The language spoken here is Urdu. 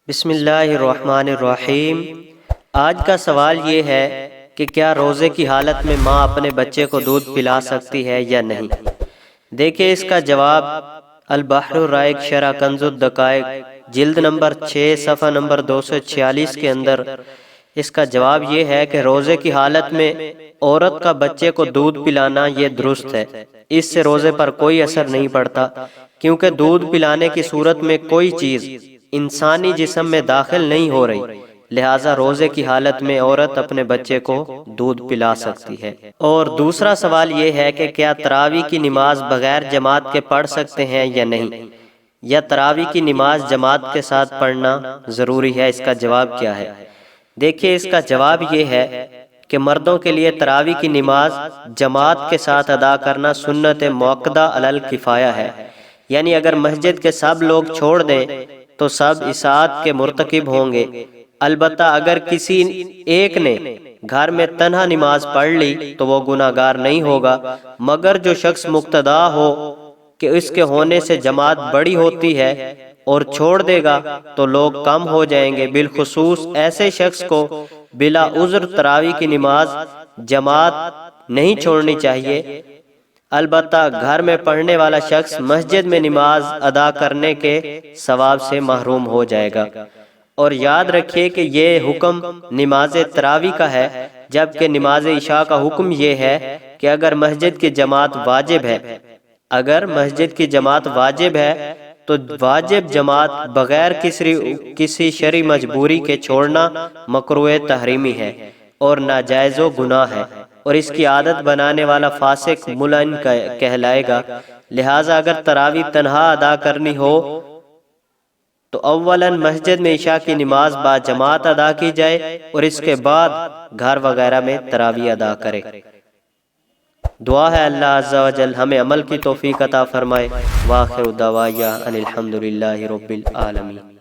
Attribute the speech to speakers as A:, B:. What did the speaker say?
A: بسم اللہ الرحمن الرحیم۔ آج کا سوال یہ ہے کہ کیا روزے کی حالت میں ماں اپنے بچے کو دودھ پلا سکتی ہے یا نہیں؟ دیکھیں اس کا جواب البحر الرائق شرح کنز الدقائق جلد نمبر 6 صفحہ نمبر 246 کے اندر اس کا جواب یہ ہے کہ روزے کی حالت میں عورت کا بچے کو دودھ پلانا یہ درست ہے۔ اس سے روزے پر کوئی اثر نہیں پڑتا، کیونکہ دودھ پلانے کی صورت میں کوئی چیز انسانی جسم میں داخل نہیں ہو رہی، لہٰذا روزے کی حالت میں عورت اپنے بچے کو دودھ پلا سکتی ہے۔ اور دوسرا سوال یہ ہے کہ کیا تراویح کی نماز بغیر جماعت کے پڑھ سکتے ہیں یا نہیں، یا تراویح کی نماز جماعت کے ساتھ پڑھنا ضروری ہے؟ اس کا جواب کیا ہے؟ دیکھیے اس کا جواب یہ ہے کہ مردوں کے لیے تراویح کی نماز جماعت کے ساتھ ادا کرنا سنت مؤکدہ علی الکفایہ ہے، یعنی اگر مسجد کے سب لوگ چھوڑ دیں تو سب اطاعت کے مرتکب ہوں گے۔ البتہ اگر کسی ایک نے گھر میں تنہا نماز پڑھ لی تو وہ گناہگار نہیں ہوگا، مگر جو شخص مقتدا ہو کہ اس کے ہونے سے جماعت بڑی ہوتی ہے اور چھوڑ دے گا تو لوگ کم ہو جائیں گے۔ بالخصوص ایسے شخص کو بلا عذر تراویح کی نماز جماعت نہیں چھوڑنی چاہیے۔ البتہ گھر میں پڑھنے والا شخص مسجد میں نماز ادا کرنے کے ثواب سے محروم ہو جائے گا۔ اور یاد رکھیے کہ یہ حکم نماز تراویح کا ہے، جبکہ نماز عشاء کا حکم یہ ہے کہ اگر مسجد کی جماعت واجب ہے تو واجب جماعت بغیر کسی شرعی مجبوری کے چھوڑنا مکروہ تحریمی ہے اور ناجائز و گناہ ہے، اور اس کی عادت بنانے والا فاسق ملعن کہلائے گا۔ لہٰذا اگر تراویح تنہا ادا کرنی ہو تو اولاً مسجد میں عشاء کی نماز با جماعت ادا کی جائے اور اس کے بعد گھر وغیرہ میں تراویح ادا کرے۔ دعا ہے اللہ عز و جل ہمیں عمل کی توفیق عطا فرمائے۔ وآخر دعوانا ان الحمد للہ رب العالمین۔